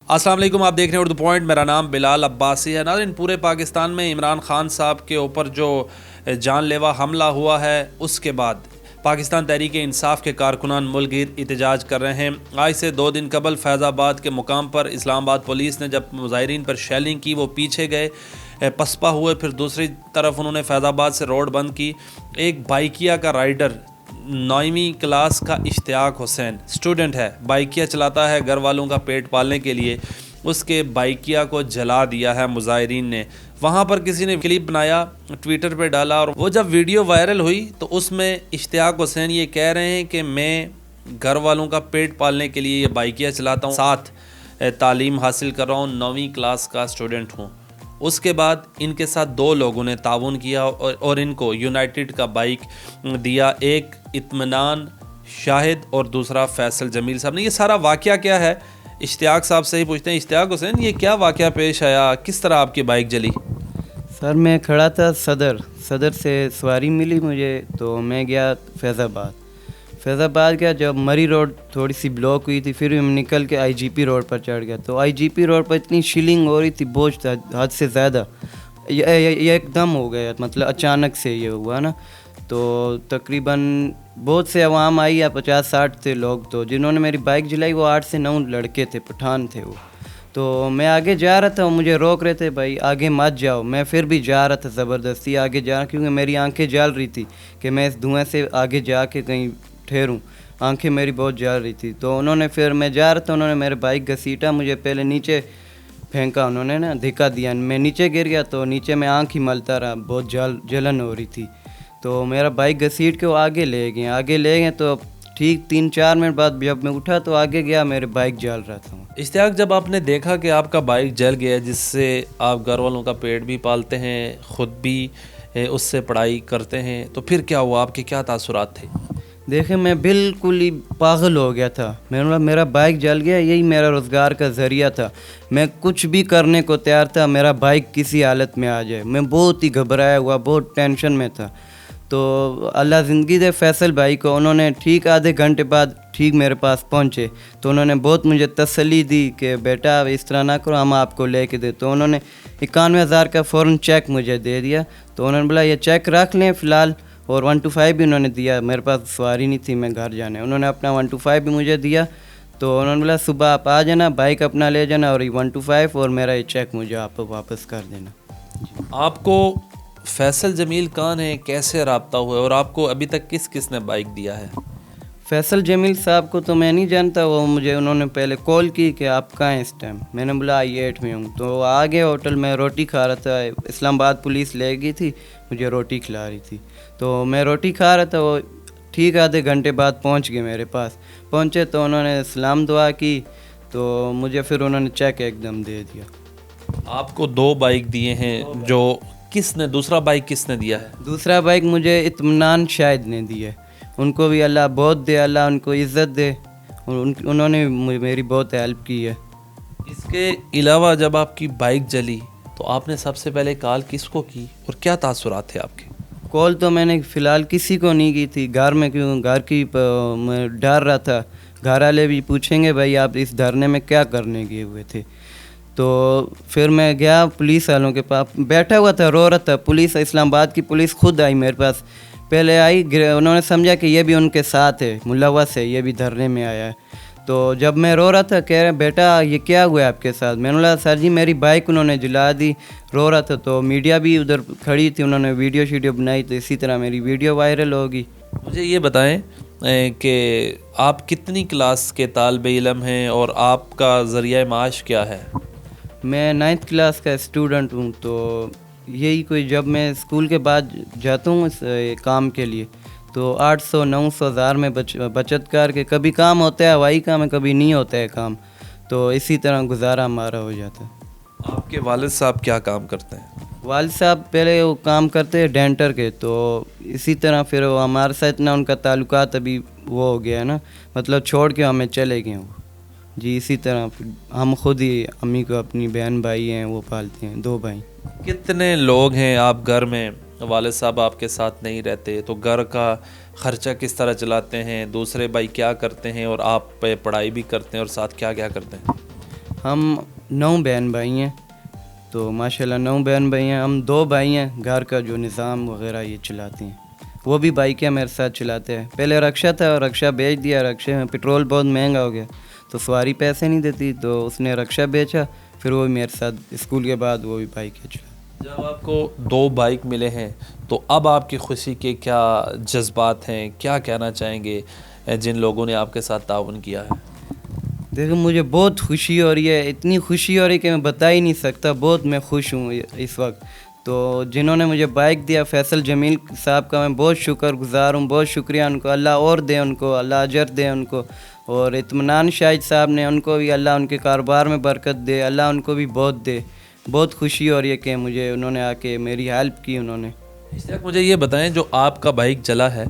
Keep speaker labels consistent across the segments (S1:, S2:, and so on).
S1: अस्सलाम वालेकुम, आप देख रहे हैं उर्दू पॉइंट। मेरा नाम बिलाल अब्बासी है। नाज़रीन, पूरे पाकिस्तान में इमरान खान साहब के ऊपर जो जानलेवा हमला हुआ है उसके बाद पाकिस्तान तहरीक इंसाफ के कारकुनान मुल्क गिर एहतजाज कर रहे हैं। आज से 2 दिन कबल फैज़ाबाद के मुकाम पर इस्लामाबाद पुलिस ने जब मुज़ाहिरीन पर शेलिंग की, वो पीछे गए, पसपा हुए। फिर दूसरी तरफ उन्होंने फैज़ाबाद से रोड बंद की। एक बाइकिया का राइडर 9वीं क्लास का इश्तियाक हुसैन स्टूडेंट है, बाइकिया चलाता है घर वालों का पेट पालने के लिए। उसके बाइकिया को जला दिया है मुज़ाहिरीन ने। वहाँ पर किसी ने क्लिप बनाया, ट्विटर पे डाला, और वो जब वीडियो वायरल हुई तो उसमें इश्तियाक हुसैन ये कह रहे हैं कि मैं घर वालों का पेट पालने के लिए ये बाइकिया चलाता हूँ, साथ तालीम हासिल कर रहा हूँ, 9वीं क्लास का स्टूडेंट हूँ। उसके बाद इनके साथ 2 लोगों ने ताउन किया और इनको यूनाइटेड का बाइक दिया, एक इत्मीनान शाहिद और दूसरा फैसल जमील साहब ने। ये सारा वाक़या क्या है, इश्तियाक साहब से ही पूछते हैं। इश्तियाक हुसैन, ये क्या वाक़या पेश आया, किस तरह आपकी बाइक जली?
S2: सर, मैं खड़ा था सदर से सवारी मिली मुझे, तो मैं गया फैज़ाबाद गया। जब मरी रोड थोड़ी सी ब्लॉक हुई थी, फिर मैं निकल के आईजीपी रोड पर चढ़ गया। तो आईजीपी रोड पर इतनी शिलिंग हो रही थी, बोझ था हद से ज़्यादा। ये एकदम हो गया, मतलब अचानक से ये हुआ ना। तो तकरीबन बहुत से अवाम आई, या 50-60 थे लोग। तो जिन्होंने मेरी बाइक जलाई वो 8 से 9 लड़के थे, पठान थे वो। तो मैं आगे जा रहा था, वो मुझे रोक रहे थे, भाई आगे मत जाओ। मैं फिर भी जा रहा था, ज़बरदस्ती आगे जा रहा, क्योंकि मेरी आंखें जल रही थी कि मैं इस धुएँ से आगे जा के कहीं ठहरूँ। आंखें मेरी बहुत जल रही थी। तो उन्होंने, फिर मैं जा रहा था, उन्होंने मेरे बाइक घसीटा, मुझे पहले नीचे फेंका, उन्होंने ना धक्का दिया, मैं नीचे गिर गया। तो नीचे मैं आँख ही मलता रहा, बहुत जलन हो रही थी। तो मेरा बाइक घसीट के वो आगे ले गए। तो ठीक 3-4 मिनट बाद जब मैं उठा तो आगे गया, मेरे बाइक जल रहा था।
S1: इश्तियाक, जब आपने देखा कि आपका बाइक जल गया, जिससे आप घर वालों का पेट भी पालते हैं, ख़ुद भी उससे पढ़ाई करते हैं, तो फिर क्या हुआ, आपके क्या तासुरात थे?
S2: देखे, मैं बिल्कुल ही पागल हो गया था। मेरा बाइक जल गया, यही मेरा रोज़गार का ज़रिया था। मैं कुछ भी करने को तैयार था, मेरा बाइक किसी हालत में आ जाए। मैं बहुत ही घबराया हुआ, बहुत टेंशन में था। तो अल्लाह ज़िंदगी दे फैसल भाई को, उन्होंने ठीक आधे घंटे बाद ठीक मेरे पास पहुँचे। तो उन्होंने बहुत मुझे तसल्ली दी कि बेटा इस तरह ना करो, हम आपको लेके दे। तो उन्होंने 91,000 का फ़ौरन चेक मुझे दे दिया। तो उन्होंने बोला ये चेक रख लें फ़िलहाल, और 125 भी उन्होंने दिया। मेरे पास सवारी नहीं थी, मैं घर जाने, उन्होंने अपना 125 भी मुझे दिया। तो उन्होंने बोला सुबह आप आ जाना, बाइक अपना ले जाना, और 125 और मेरा ये चेक मुझे आप वापस कर देना।
S1: आपको फैसल जमील कौन है, कैसे रब्ता हुआ, और आपको अभी तक किस ने बाइक दिया है?
S2: फैसल जमील साहब को तो मैं नहीं जानता, वो मुझे उन्होंने पहले कॉल की कि आप कहाँ हैं इस टाइम। मैंने बोला I8 में हूँ। तो आ गए होटल में, रोटी खा रहा था, इस्लामाबाद पुलिस ले गई थी, मुझे रोटी खिला रही थी। तो मैं रोटी खा रहा था, वो ठीक आधे घंटे बाद पहुँच गए मेरे पास। पहुँचे तो उन्होंने सलाम दुआ की, तो मुझे फिर उन्होंने चेक एकदम दे दिया।
S1: आपको 2 बाइक दिए हैं, जो दूसरा बाइक किसने दिया है?
S2: दूसरा बाइक मुझे इत्मीनान शाहिद ने दिया। उनको भी अल्लाह बहुत दे, अल्लाह उनको इज़्ज़त दे, उन्होंने मेरी बहुत हेल्प की है।
S1: इसके अलावा जब आपकी बाइक जली तो आपने सबसे पहले कॉल किसको की और क्या तासुरात थे आपके?
S2: कॉल तो मैंने फ़िलहाल किसी को नहीं की थी, घर में, क्यों घर की मैं डर रहा था, घर वाले भी पूछेंगे भाई आप इस धरने में क्या करने गए हुए थे। तो फिर मैं गया पुलिस वालों के पास, बैठा हुआ था, रो रहा था। पुलिस, इस्लामाबाद की पुलिस खुद आई मेरे पास, पहले आई, उन्होंने समझा कि ये भी उनके साथ है, मुलव्वस है, ये भी धरने में आया है। तो जब मैं रो रहा था, कह रहे बेटा ये क्या हुआ आपके साथ? मैंने बोला सर जी मेरी बाइक उन्होंने जला दी। रो रहा था। तो मीडिया भी उधर खड़ी थी, उन्होंने वीडियो बनाई, तो इसी तरह मेरी वीडियो वायरल होगी।
S1: मुझे ये बताएं कि आप कितनी क्लास के तालिबे इल्म हैं और आपका ज़रिया माश क्या है?
S2: मैं 9th क्लास का स्टूडेंट हूँ। तो यही कोई, जब मैं स्कूल के बाद जाता हूँ काम के लिए, तो 800-900 हज़ार में बचत करके, कभी काम होता है हवाई काम है, कभी नहीं होता है काम, तो इसी तरह गुजारा हमारा हो जाता है।
S1: आपके वालिद साहब क्या काम करते हैं?
S2: वालिद साहब पहले वो काम करते हैं डेंटर के। तो इसी तरह फिर वो हमारे साथ इतना उनका ताल्लुकात अभी वो हो गया है ना, मतलब छोड़ के हमें चले गए वो जी। इसी तरह हम खुद ही अम्मी को, अपनी बहन भाई हैं वो पालते हैं, 2 भाई।
S1: कितने लोग हैं आप घर में? वालिद साहब आपके साथ नहीं रहते तो घर का ख़र्चा किस तरह चलाते हैं? दूसरे भाई क्या करते हैं और आप पढ़ाई भी करते हैं और साथ क्या क्या करते हैं?
S2: ہم 9 بہن بھائی ہیں، تو ماشاءاللہ 9 بہن بھائی ہیں. ہم 2 بھائی ہیں گھر کا جو نظام وغیرہ یہ چلاتے ہیں. وہ بھی بائک ہے میرے ساتھ چلاتے ہیں. پہلے رکشہ تھا اور رکشہ بیچ دیا. رکشے میں پٹرول بہت مہنگا ہو گیا تو سواری پیسے نہیں دیتی، تو اس نے رکشہ بیچا. پھر وہ میرے ساتھ اسکول کے بعد وہ بھی بائک ہے چلا.
S1: جب آپ کو 2 بائک ملے ہیں تو اب آپ کی خوشی کے کیا جذبات ہیں؟ کیا کہنا چاہیں گے جن لوگوں نے آپ کے ساتھ تعاون کیا ہے؟
S2: دیکھو مجھے بہت خوشی ہو رہی ہے، اتنی خوشی ہو رہی ہے کہ میں بتا ہی نہیں سکتا. بہت میں خوش ہوں اس وقت. تو جنہوں نے مجھے بائک دیا، فیصل جمیل صاحب کا میں بہت شکر گزار ہوں. بہت شکریہ ان کو. اللہ اور دے ان کو، اللہ اجر دے ان کو. اور اطمینان شاہد صاحب نے، ان کو بھی اللہ ان کے کاروبار میں برکت دے. اللہ ان کو بھی بہت دے. بہت خوشی ہو رہی ہے کہ مجھے انہوں نے آ کے میری ہیلپ کی انہوں نے.
S1: اس وقت مجھے یہ بتائیں، جو آپ کا بائک جلا ہے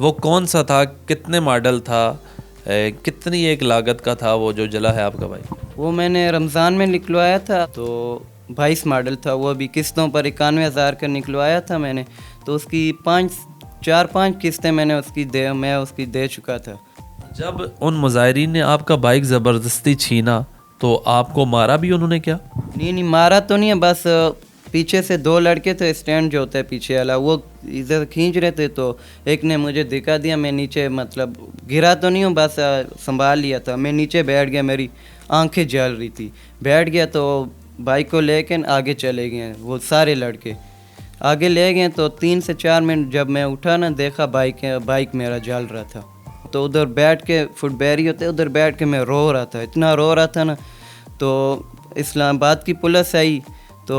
S1: وہ کون سا تھا؟ کتنے ماڈل تھا؟ کتنی ایک لاگت کا تھا وہ جو جلا ہے آپ کا بائک؟
S2: وہ میں نے رمضان میں نکلوایا تھا، تو 22 ماڈل تھا. وہ بھی قسطوں پر 91,000 کا نکلوایا تھا میں نے. تو اس کی 4-5 قسطیں میں اس کی دے چکا تھا.
S1: جب ان مظاہرین نے آپ کا بائک زبردستی چھینا تو آپ کو مارا بھی انہوں نے کیا؟
S2: نہیں مارا تو نہیں ہے، بس پیچھے سے 2 لڑکے تھے، اسٹینڈ جو ہوتا ہے پیچھے والا، وہ ادھر کھینچ رہے تھے. تو ایک نے مجھے دکھا دیا. میں نیچے مطلب گرا تو نہیں ہوں، بس سنبھال لیا تھا. میں نیچے بیٹھ گیا، میری آنکھیں جل رہی تھی. بیٹھ گیا تو بائک کو لے کے آگے چلے گئے. وہ سارے لڑکے آگے لے گئے. تو 3 سے 4 منٹ جب میں اٹھا نا، دیکھا بائک میرا جل رہا تھا. تو ادھر بیٹھ کے، فٹ بیری ہوتے ادھر بیٹھ کے میں رو رہا تھا. اتنا رو رہا تھا نا. تو اسلام آباد کی پولیس آئی تو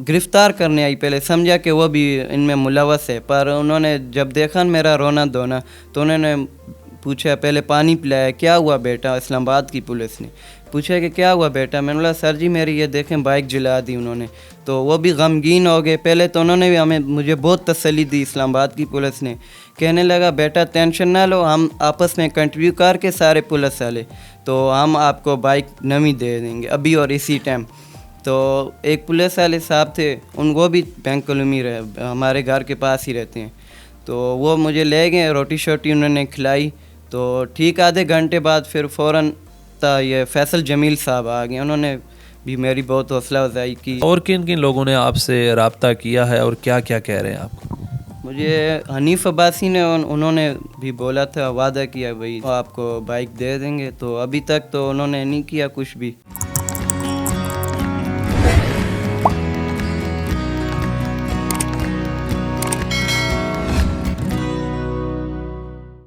S2: گرفتار کرنے آئی. پہلے سمجھا کہ وہ بھی ان میں ملوث ہے، پر انہوں نے جب دیکھا میرا رونا دھونا تو انہوں نے پوچھا، پہلے پانی پلایا. کیا ہوا بیٹا؟ اسلام آباد کی پولیس نے پوچھا کہ کیا ہوا بیٹا؟ میں نے بولا سر جی میری یہ دیکھیں بائک جلا دی انہوں نے. تو وہ بھی غمگین ہو گئے. پہلے تو انہوں نے بھی مجھے بہت تسلی دی. اسلام آباد کی پولیس نے کہنے لگا بیٹا ٹینشن نہ لو، ہم آپس میں کنٹریبیو کر کے سارے پولیس والے تو ہم آپ کو بائک نویں دے دیں گے ابھی اور اسی ٹائم. تو ایک پولیس والے صاحب تھے، وہ بھی بینک کالونی ہمارے گھر کے پاس ہی رہتے ہیں. تو وہ مجھے لے گئے، روٹی شوٹی انہوں نے کھلائی. تو ٹھیک آدھے گھنٹے بعد پھر فوراً یہ فیصل جمیل صاحب آ گئے. انہوں نے بھی میری بہت حوصلہ افزائی کی.
S1: اور کن کن لوگوں نے آپ سے رابطہ کیا ہے اور کیا کیا کہہ رہے ہیں آپ کو؟
S2: مجھے حنیف عباسی نے، انہوں نے بھی بولا تھا، وعدہ کیا بھائی آپ کو بائک دے دیں گے. تو ابھی تک تو انہوں نے نہیں کیا کچھ بھی.